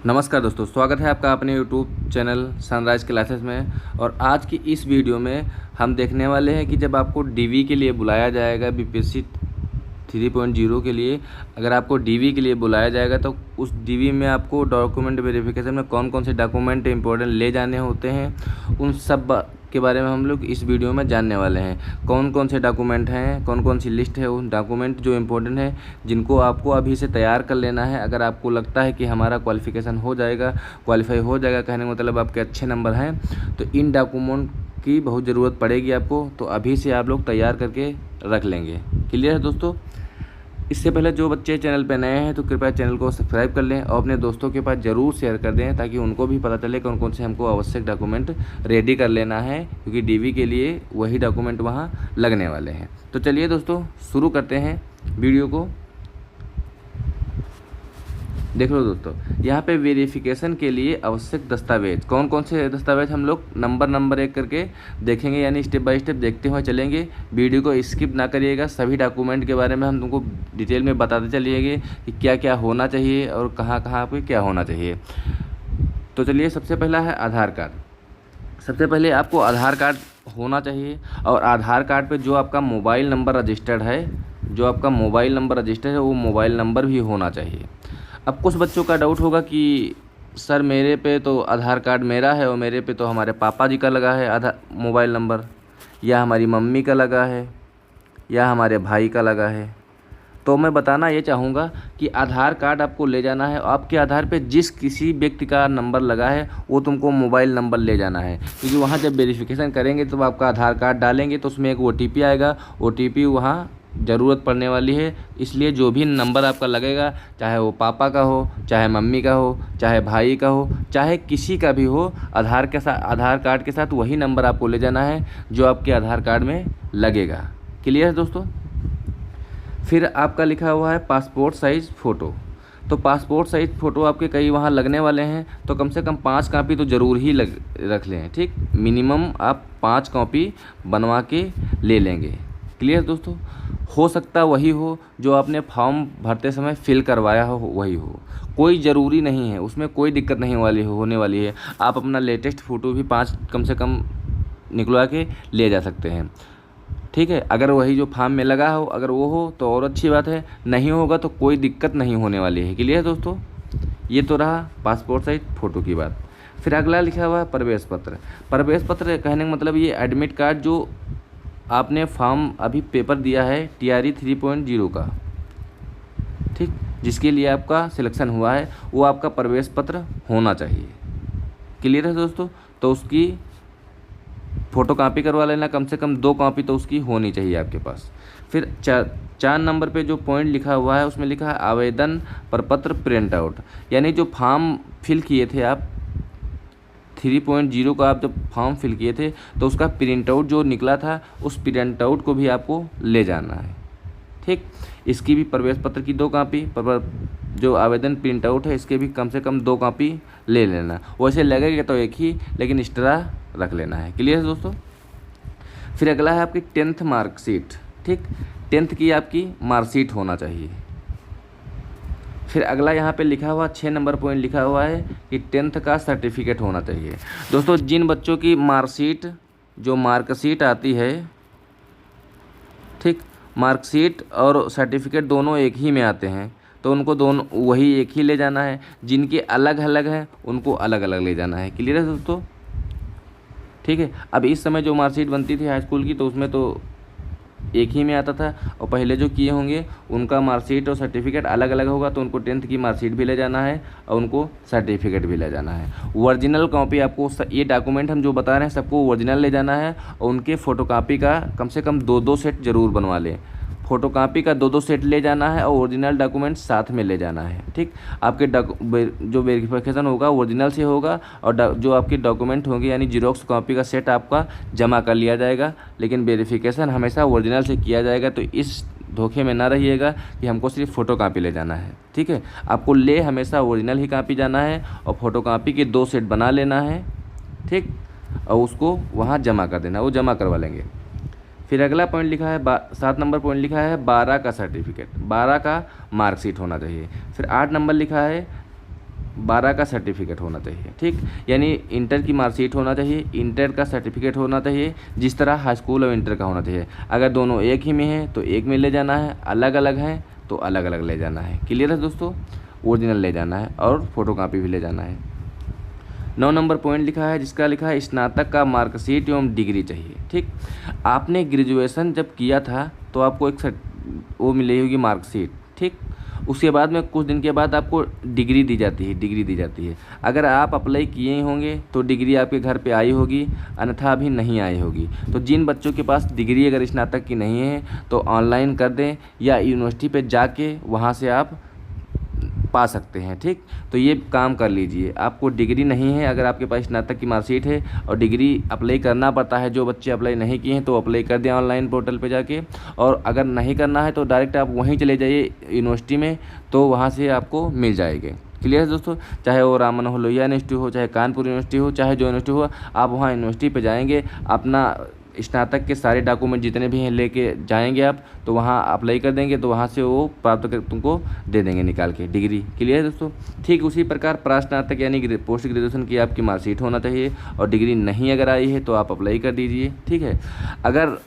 नमस्कार दोस्तों, स्वागत है आपका अपने यूट्यूब चैनल सनराइज क्लासेस में। और आज की इस वीडियो में हम देखने वाले हैं कि जब आपको डीवी के लिए बुलाया जाएगा, बीपीएससी 3.0 के लिए अगर आपको डीवी के लिए बुलाया जाएगा तो उस डीवी में आपको डॉक्यूमेंट वेरिफिकेशन में कौन कौन से डॉक्यूमेंट इंपॉर्टेंट ले जाने होते हैं, उन सब के बारे में हम लोग इस वीडियो में जानने वाले हैं। कौन कौन से डॉक्यूमेंट हैं, कौन कौन सी लिस्ट है उन डॉक्यूमेंट जो इम्पोर्टेंट है, जिनको आपको अभी से तैयार कर लेना है। अगर आपको लगता है कि हमारा क्वालिफ़िकेशन हो जाएगा, क्वालिफाई हो जाएगा, कहने का मतलब आपके अच्छे नंबर हैं, तो इन डॉक्यूमेंट की बहुत ज़रूरत पड़ेगी आपको, तो अभी से आप लोग तैयार करके रख लेंगे। क्लियर है दोस्तों? इससे पहले जो बच्चे चैनल पर नए हैं तो कृपया चैनल को सब्सक्राइब कर लें और अपने दोस्तों के पास ज़रूर शेयर कर दें, ताकि उनको भी पता चले कौन कौन से हमको आवश्यक डॉक्यूमेंट रेडी कर लेना है, क्योंकि डीवी के लिए वही डॉक्यूमेंट वहाँ लगने वाले हैं। तो चलिए दोस्तों, शुरू करते हैं वीडियो को। देख लो दोस्तों, यहाँ पे वेरिफिकेशन के लिए आवश्यक दस्तावेज कौन कौन से दस्तावेज हम लोग नंबर एक करके देखेंगे, यानी स्टेप बाय स्टेप देखते हुए चलेंगे। वीडियो को स्किप ना करिएगा, सभी डॉक्यूमेंट के बारे में हम तुमको डिटेल में बताते चलिएगा कि क्या क्या होना चाहिए और कहाँ कहाँ पे क्या होना चाहिए। तो चलिए, सबसे पहला है आधार कार्ड। सबसे पहले आपको आधार कार्ड होना चाहिए, और आधार कार्ड पे जो आपका मोबाइल नंबर रजिस्टर्ड है, वो मोबाइल नंबर भी होना चाहिए। अब कुछ बच्चों का डाउट होगा कि सर मेरे पे तो आधार कार्ड मेरा है और मेरे पे तो हमारे पापा जी का लगा है आधार मोबाइल नंबर, या हमारी मम्मी का लगा है, या हमारे भाई का लगा है। तो मैं बताना ये चाहूँगा कि आधार कार्ड आपको ले जाना है, आपके आधार पे जिस किसी व्यक्ति का नंबर लगा है वो तुमको मोबाइल नंबर ले जाना है, क्योंकि वहाँ जब वेरिफिकेशन करेंगे तो आपका आधार कार्ड डालेंगे तो उसमें एक OTP आएगा। OTP वहाँ ज़रूरत पड़ने वाली है, इसलिए जो भी नंबर आपका लगेगा, चाहे वो पापा का हो, चाहे मम्मी का हो, चाहे भाई का हो, चाहे किसी का भी हो, आधार कार्ड के साथ वही नंबर आपको ले जाना है जो आपके आधार कार्ड में लगेगा। क्लियर है दोस्तों? फिर आपका लिखा हुआ है पासपोर्ट साइज़ फ़ोटो। तो पासपोर्ट साइज़ फ़ोटो आपके कई वहाँ लगने वाले हैं, तो कम से कम 5 कॉपी तो ज़रूर ही रख लें। ठीक, मिनिमम आप 5 कॉपी बनवा के ले लेंगे। क्लियर दोस्तों? हो सकता वही हो जो आपने फॉर्म भरते समय फिल करवाया हो, वही हो, कोई ज़रूरी नहीं है, उसमें कोई दिक्कत नहीं होने वाली है। आप अपना लेटेस्ट फ़ोटो भी 5 कम से कम निकलवा के ले जा सकते हैं। ठीक है, अगर वही जो फॉर्म में लगा हो, अगर वो हो तो और अच्छी बात है, नहीं होगा तो कोई दिक्कत नहीं होने वाली है। क्लियर है दोस्तों? ये तो रहा पासपोर्ट साइज फ़ोटो की बात। फिर अगला लिखा हुआ है प्रवेश पत्र। प्रवेश पत्र कहने का मतलब ये एडमिट कार्ड जो आपने फॉर्म अभी पेपर दिया है TRE 3.0 का, ठीक, जिसके लिए आपका सिलेक्शन हुआ है, वो आपका प्रवेश पत्र होना चाहिए। क्लियर है दोस्तों? तो उसकी फ़ोटो कॉपी करवा लेना, कम से कम 2 कॉपी तो उसकी होनी चाहिए आपके पास। फिर 4 नंबर पे जो पॉइंट लिखा हुआ है उसमें लिखा है आवेदन प्रपत्र प्रिंट आउट, यानी जो फॉर्म फिल किए थे आप 3.0 का, आप जब फॉर्म फिल किए थे तो उसका प्रिंट आउट जो निकला था, उस प्रिंट आउट को भी आपको ले जाना है। ठीक, इसकी भी प्रवेश पत्र की 2 कॉपी, जो आवेदन प्रिंट आउट है इसके भी कम से कम 2 कॉपी ले लेना। वैसे लगेगा तो एक ही, लेकिन एक्स्ट्रा रख लेना है। क्लियर है दोस्तों? फिर अगला है आपकी 10th मार्कशीट। ठीक, 10th की आपकी मार्कशीट होना चाहिए। फिर अगला यहाँ पे लिखा हुआ 6 नंबर पॉइंट लिखा हुआ है कि 10th का सर्टिफिकेट होना चाहिए। दोस्तों, जिन बच्चों की मार्कशीट आती है, ठीक, मार्कशीट और सर्टिफिकेट दोनों एक ही में आते हैं, तो उनको दोनों वही एक ही ले जाना है। जिनके अलग अलग हैं उनको अलग अलग ले जाना है। क्लियर है दोस्तों? ठीक है, अब इस समय जो मार्कशीट बनती थी हाई स्कूल की, तो उसमें तो एक ही में आता था, और पहले जो किए होंगे उनका मार्कशीट और सर्टिफिकेट अलग अलग होगा, तो उनको 10th की मार्कशीट भी ले जाना है और उनको सर्टिफिकेट भी ले जाना है। ओरिजिनल कॉपी आपको, ये डॉक्यूमेंट हम जो बता रहे हैं सबको ओरिजिनल ले जाना है, और उनके फ़ोटोकॉपी का कम से कम 2-2 सेट ज़रूर बनवा लें। फ़ोटोकॉपी का 2-2 सेट ले जाना है और ओरिजिनल डॉक्यूमेंट साथ में ले जाना है। ठीक, आपके जो वेरिफिकेशन होगा ओरिजिनल से होगा, और जो आपके डॉक्यूमेंट होंगे यानी जीरोक्स कॉपी का सेट आपका जमा कर लिया जाएगा, लेकिन वेरिफिकेशन हमेशा ओरिजिनल से किया जाएगा। तो इस धोखे में ना रहिएगा कि हमको सिर्फ फ़ोटोकॉपी ले जाना है। ठीक है, आपको ले हमेशा ओरिजिनल ही कॉपी जाना है, और फ़ोटोकॉपी के 2 सेट बना लेना है। ठीक, और उसको वहाँ जमा कर देना, वो जमा करवा लेंगे। फिर अगला पॉइंट लिखा है 7 नंबर पॉइंट लिखा है 12 का सर्टिफिकेट, 12 का मार्कशीट होना चाहिए। फिर 8 नंबर लिखा है 12 का सर्टिफिकेट होना चाहिए, ठीक। यानी इंटर की मार्कशीट होना चाहिए, इंटर का सर्टिफिकेट होना चाहिए, जिस तरह हाई स्कूल और इंटर का होना चाहिए। अगर दोनों एक ही में है तो एक में ले जाना है, अलग अलग हैं तो अलग अलग ले जाना है। क्लियर है दोस्तों? ओरिजिनल ले जाना है और फोटोकॉपी भी ले जाना है। 9 नंबर पॉइंट लिखा है, जिसका लिखा है स्नातक का मार्कशीट एवं डिग्री चाहिए, ठीक। आपने ग्रेजुएशन जब किया था तो आपको एक वो मिली होगी मार्कशीट, ठीक। उसके बाद में कुछ दिन के बाद आपको डिग्री दी जाती है। अगर आप अप्लाई किए होंगे तो डिग्री आपके घर पे आई होगी, अन्यथा अभी नहीं आई होगी। तो जिन बच्चों के पास डिग्री अगर स्नातक की नहीं है तो ऑनलाइन कर दें या यूनिवर्सिटी पे जाके वहाँ से आप पा सकते हैं, ठीक। तो ये काम कर लीजिए। आपको डिग्री नहीं है, अगर आपके पास स्नातक की मार्कशीट है और डिग्री अप्लाई करना पड़ता है, जो बच्चे अप्लाई नहीं किए हैं तो अप्लाई कर दें ऑनलाइन पोर्टल पे जाके। और अगर नहीं करना है तो डायरेक्ट आप वहीं चले जाइए यूनिवर्सिटी में, तो वहाँ से आपको मिल जाएंगे। क्लियर है दोस्तों? चाहे वो राम मनोहर लोहिया यूनिवर्सिटी हो, चाहे कानपुर यूनिवर्सिटी हो, चाहे जो यूनिवर्सिटी हो, आप वहाँ यूनिवर्सिटी पे जाएंगे, अपना स्नातक के सारे डॉक्यूमेंट जितने भी हैं लेके जाएंगे आप, तो वहाँ अप्लाई कर देंगे तो वहाँ से वो प्राप्त कर तुमको दे देंगे निकाल के डिग्री। क्लियर है दोस्तों? ठीक उसी प्रकार प्रास्नातक यानी पोस्ट ग्रेजुएशन की आपकी मार्कशीट होना चाहिए, और डिग्री नहीं अगर आई है तो आप अप्लाई कर दीजिए, ठीक है। अगर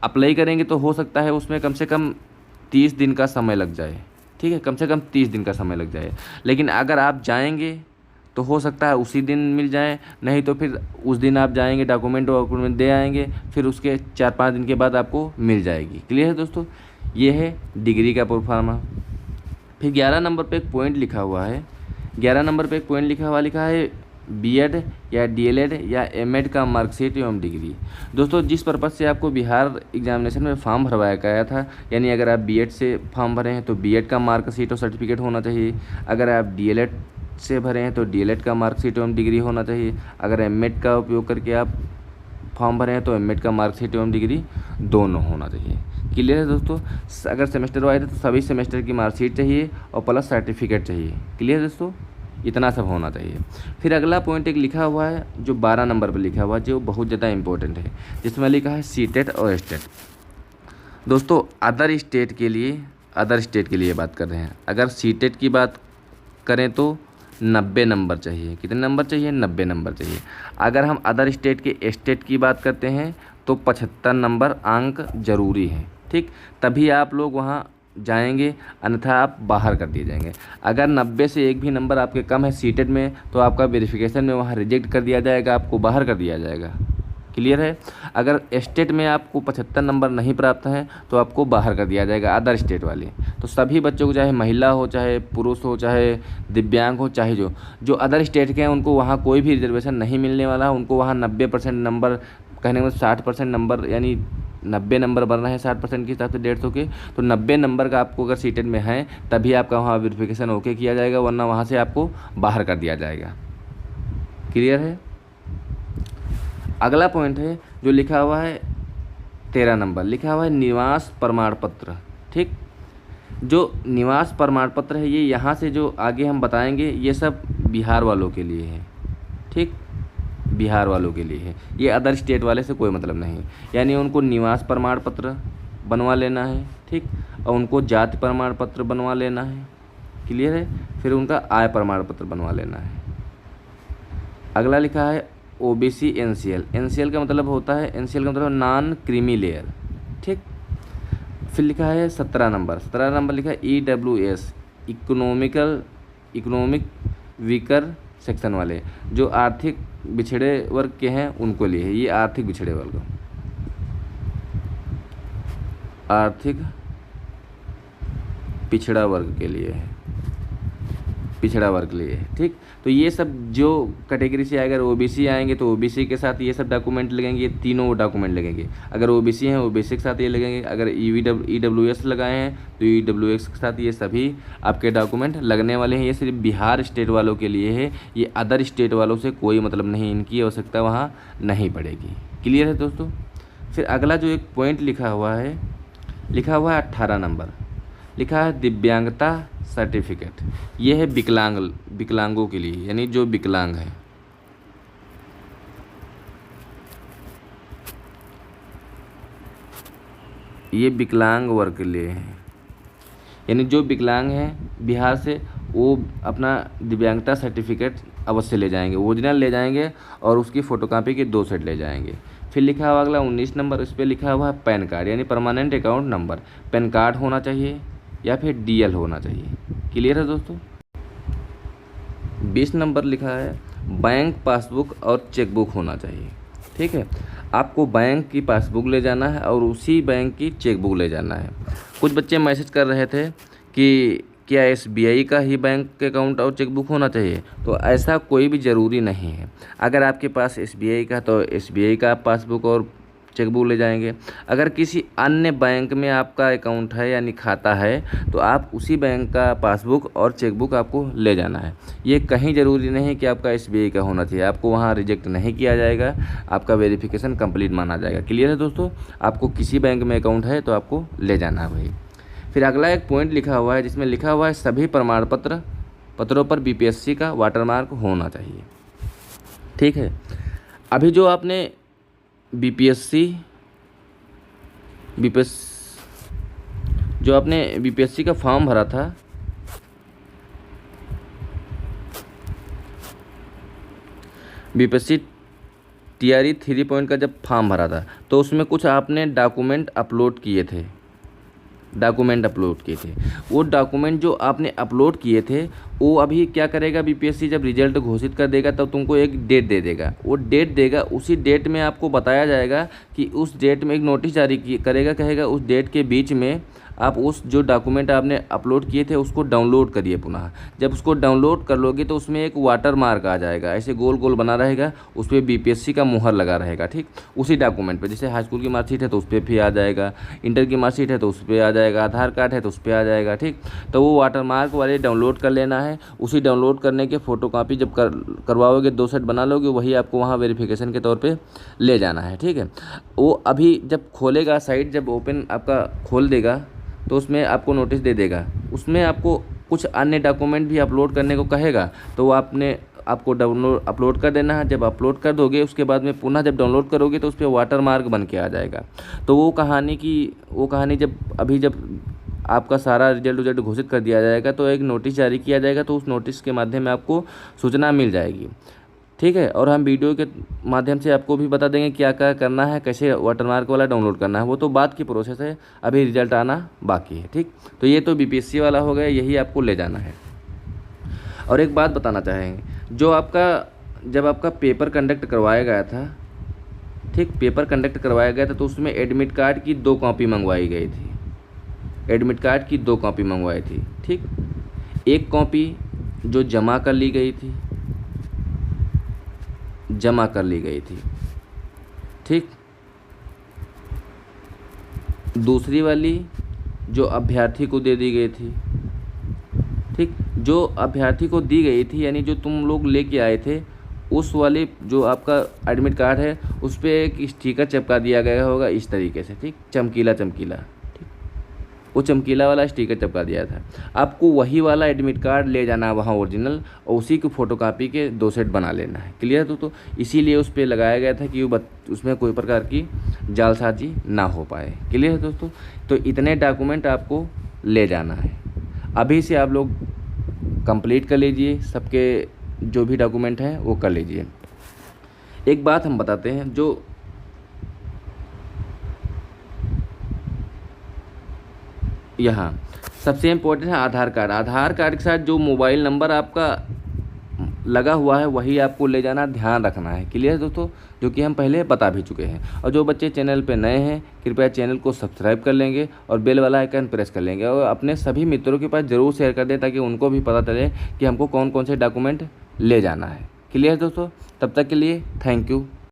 अप्लाई करेंगे तो हो सकता है उसमें कम से कम 30 दिन का समय लग जाए, ठीक है, कम से कम 30 दिन का समय लग जाए। लेकिन अगर आप जाएंगे तो हो सकता है उसी दिन मिल जाए, नहीं तो फिर उस दिन आप जाएंगे डॉक्यूमेंट दे आएंगे, फिर उसके 4-5 दिन के बाद आपको मिल जाएगी। क्लियर है दोस्तों? ये है डिग्री का प्रोफार्मा। फिर 11 नंबर पे एक पॉइंट लिखा हुआ है, 11 नंबर पे एक पॉइंट लिखा है बीएड या डीएलएड या एमएड का मार्कशीट एवं डिग्री। दोस्तों जिस पर्पज़ से आपको बिहार एग्जामिनेशन में फॉर्म भरवाया गया था, यानी अगर आप बीएड से फॉर्म भरे हैं तो बीएड का मार्कशीट और सर्टिफिकेट होना चाहिए। अगर आप डीएलएड से भरे हैं तो डीएलएड का मार्कशीट एवं डिग्री होना चाहिए। अगर एमएड का उपयोग करके आप फॉर्म भरे हैं तो एमएड का मार्कशीट एवं डिग्री दोनों होना चाहिए। क्लियर है दोस्तों? अगर सेमेस्टर वाइज है तो सभी सेमेस्टर की मार्कशीट चाहिए और प्लस सर्टिफिकेट चाहिए। क्लियर है दोस्तों? इतना सब होना चाहिए। फिर अगला पॉइंट एक लिखा हुआ है जो 12 नंबर पर लिखा हुआ है, जो बहुत ज़्यादा इंपॉर्टेंट है, जिसमें लिखा है सीटेट और स्टेट। दोस्तों अदर स्टेट के लिए बात कर रहे हैं। अगर सीटेट की बात करें तो 90 नंबर चाहिए। कितने नंबर चाहिए? 90 नंबर चाहिए। अगर हम अदर स्टेट के स्टेट की बात करते हैं तो 75 नंबर अंक जरूरी है, ठीक। तभी आप लोग वहाँ जाएंगे, अन्यथा आप बाहर कर दिए जाएंगे। अगर 90 से एक भी नंबर आपके कम है सीटेट में तो आपका वेरिफिकेशन में वहाँ रिजेक्ट कर दिया जाएगा, आपको बाहर कर दिया जाएगा। क्लियर है? अगर स्टेट में आपको 75 नंबर नहीं प्राप्त हैं तो आपको बाहर कर दिया जाएगा अदर स्टेट वाले। तो सभी बच्चों को, चाहे महिला हो, चाहे पुरुष हो, चाहे दिव्यांग हो, चाहे जो अदर स्टेट के हैं, उनको वहाँ कोई भी रिजर्वेशन नहीं मिलने वाला है। उनको वहाँ 90% नंबर, कहने में 60% नंबर, यानी 90 नंबर बन रहे हैं 60% के हिसाब से 150 के, तो 90 नंबर का आपको अगर सीटेट में है तभी आपका वहाँ वेरिफिकेशन ओके किया जाएगा, वरना वहाँ से आपको बाहर कर दिया जाएगा। क्लियर है? अगला पॉइंट है जो लिखा हुआ है 13 नंबर, लिखा हुआ है निवास प्रमाण पत्र, ठीक। जो निवास प्रमाण पत्र है ये यहाँ से जो आगे हम बताएंगे ये सब बिहार वालों के लिए है, ठीक, बिहार वालों के लिए है। ये अदर स्टेट वाले से कोई मतलब नहीं। यानी उनको निवास प्रमाण पत्र बनवा लेना है, ठीक, और उनको जाति प्रमाण पत्र बनवा लेना है। क्लियर है? फिर उनका आय प्रमाण पत्र बनवा लेना है। अगला लिखा है ओबीसी एनसीएल। एनसीएल का मतलब होता है, एनसीएल का मतलब नॉन क्रीमी लेयर, ठीक। फिर लिखा है 17 नंबर लिखा है ईडब्ल्यूएस, इकोनॉमिक वीकर सेक्शन वाले, जो आर्थिक पिछड़े वर्ग के हैं उनको लिए है। ये आर्थिक पिछड़े वर्ग, आर्थिक पिछड़ा वर्ग के लिए है, पिछड़ा वर्ग के लिए है, ठीक। तो ये सब जो कैटेगरी से अगर ओबीसी आएंगे तो ओबीसी के साथ ये सब डॉक्यूमेंट लगेंगे, तीनों डॉक्यूमेंट लगेंगे। अगर ओबीसी हैं ओबीसी के साथ ये लगेंगे, अगर ईडब्ल्यूएस लगाए हैं तो ईडब्ल्यूएस के साथ ये सभी आपके डॉक्यूमेंट लगने वाले हैं। ये सिर्फ बिहार स्टेट वालों के लिए है, ये अदर स्टेट वालों से कोई मतलब नहीं, इनकी आवश्यकता वहाँ नहीं पड़ेगी। क्लियर है दोस्तों? फिर अगला जो एक पॉइंट लिखा हुआ है 18 नंबर, लिखा है दिव्यांगता सर्टिफिकेट। ये है विकलांगों के लिए, यानी जो विकलांग है। ये विकलांग वर्ग के लिए है, यानी जो विकलांग हैं बिहार से वो अपना दिव्यांगता सर्टिफिकेट अवश्य ले जाएंगे, ओरिजिनल ले जाएंगे और उसकी फ़ोटोकॉपी के 2 सेट ले जाएंगे। फिर लिखा हुआ अगला 19 नंबर, इस पर लिखा हुआ है पैन कार्ड यानी permanent account number. Pan card होना चाहिए या फिर डीएल होना चाहिए। क्लियर है दोस्तों। 20 नंबर लिखा है बैंक पासबुक और चेकबुक होना चाहिए। ठीक है, आपको बैंक की पासबुक ले जाना है और उसी बैंक की चेकबुक ले जाना है। कुछ बच्चे मैसेज कर रहे थे कि क्या एसबीआई का ही बैंक अकाउंट और चेकबुक होना चाहिए, तो ऐसा कोई भी ज़रूरी नहीं है। अगर आपके पास एसबीआई का तो एसबीआई का पासबुक और चेकबुक ले जाएंगे। अगर किसी अन्य बैंक में आपका अकाउंट है यानी खाता है तो आप उसी बैंक का पासबुक और चेकबुक आपको ले जाना है। ये कहीं ज़रूरी नहीं कि आपका एसबीआई का होना चाहिए, आपको वहाँ रिजेक्ट नहीं किया जाएगा, आपका वेरिफिकेशन कंप्लीट माना जाएगा। क्लियर है दोस्तों, आपको किसी बैंक में अकाउंट है तो आपको ले जाना है भाई। फिर अगला एक पॉइंट लिखा हुआ है जिसमें लिखा हुआ है सभी प्रमाण पत्रों पर बीपीएससी का वाटरमार्क होना चाहिए। ठीक है, अभी जो आपने बीपीएससी जो आपने बीपीएससी का फॉर्म भरा था, बीपीएससी टीआरई 3 पॉइंट का जब फॉर्म भरा था तो उसमें कुछ आपने डॉक्यूमेंट अपलोड किए थे। वो डॉक्यूमेंट जो आपने अपलोड किए थे वो अभी क्या करेगा, बीपीएससी जब रिजल्ट घोषित कर देगा तब तुमको एक डेट दे देगा। वो डेट देगा, उसी डेट में आपको बताया जाएगा कि उस डेट में एक नोटिस जारी करेगा, कहेगा उस डेट के बीच में आप उस जो डॉक्यूमेंट आपने अपलोड किए थे उसको डाउनलोड करिए पुनः। जब उसको डाउनलोड कर लोगे तो उसमें एक वाटर मार्क आ जाएगा, ऐसे गोल गोल बना रहेगा, उस पर बीपीएससी का मुहर लगा रहेगा। ठीक, उसी डॉक्यूमेंट पे, जैसे हाई स्कूल की मार्कशीट है तो उस पर भी आ जाएगा, इंटर की मार्कशीट है तो उस पर आ जाएगा, आधार कार्ड है तो उस पर आ जाएगा। ठीक, तो वो वाटर मार्क वाले डाउनलोड कर लेना है। उसी डाउनलोड करने के फ़ोटोकॉपी जब करवाओगे 2 सेट बना लोगे, वही आपको वहाँ वेरिफिकेशन के तौर पे ले जाना है। ठीक है, वो अभी जब खोलेगा साइट, जब ओपन आपका खोल देगा तो उसमें आपको नोटिस दे देगा, उसमें आपको कुछ अन्य डॉक्यूमेंट भी अपलोड करने को कहेगा, तो वो आपको अपलोड कर देना है। जब अपलोड कर दोगे उसके बाद में पुनः जब डाउनलोड करोगे तो उस पर वाटर मार्क बन के आ जाएगा। तो वो कहानी जब आपका सारा रिजल्ट घोषित कर दिया जाएगा तो एक नोटिस जारी किया जाएगा, तो उस नोटिस के माध्यम में आपको सूचना मिल जाएगी। ठीक है, और हम वीडियो के माध्यम से आपको भी बता देंगे क्या क्या करना है, कैसे वाटरमार्क वाला डाउनलोड करना है, वो तो बाद की प्रोसेस है, अभी रिजल्ट आना बाकी है। ठीक, तो ये तो बीपीएससी वाला हो गया, यही आपको ले जाना है। और एक बात बताना चाहेंगे, जब आपका पेपर कंडक्ट करवाया गया था, ठीक, पेपर कंडक्ट करवाया गया था तो उसमें एडमिट कार्ड की 2 कॉपी मंगवाई गई थी। एडमिट कार्ड की 2 कॉपी मंगवाई थी। ठीक, एक कॉपी जो जमा कर ली गई थी। ठीक, दूसरी वाली जो अभ्यर्थी को दे दी गई थी। ठीक, जो अभ्यर्थी को दी गई थी यानी जो तुम लोग लेके आए थे, उस वाले जो आपका एडमिट कार्ड है उस पर एक स्टिकर चिपका दिया गया होगा इस तरीके से। ठीक, चमकीला। ठीक, वो चमकीला वाला स्टिकर चिपका दिया था। आपको वही वाला एडमिट कार्ड ले जाना है वहाँ ओरिजिनल, और उसी की फ़ोटोकॉपी के 2 सेट बना लेना है। क्लियर है तो इसीलिए उस पर लगाया गया था कि उसमें कोई प्रकार की जालसाजी ना हो पाए। क्लियर है दोस्तों, तो इतने डॉक्यूमेंट आपको ले जाना है। अभी से आप लोग कंप्लीट कर लीजिए, सबके जो भी डॉक्यूमेंट हैं वो कर लीजिए। एक बात हम बताते हैं, जो यहाँ सबसे इम्पोर्टेंट है आधार कार्ड। आधार कार्ड के साथ जो मोबाइल नंबर आपका लगा हुआ है वही आपको ले जाना, ध्यान रखना है। क्लियर है दोस्तों, जो कि हम पहले बता भी चुके हैं। और जो बच्चे चैनल पे नए हैं कृपया चैनल को सब्सक्राइब कर लेंगे और बेल वाला आइकन प्रेस कर लेंगे, और अपने सभी मित्रों के पास ज़रूर शेयर कर दें ताकि उनको भी पता चले कि हमको कौन कौन से डॉक्यूमेंट ले जाना है। क्लियर है दोस्तों, तब तक के लिए थैंक यू।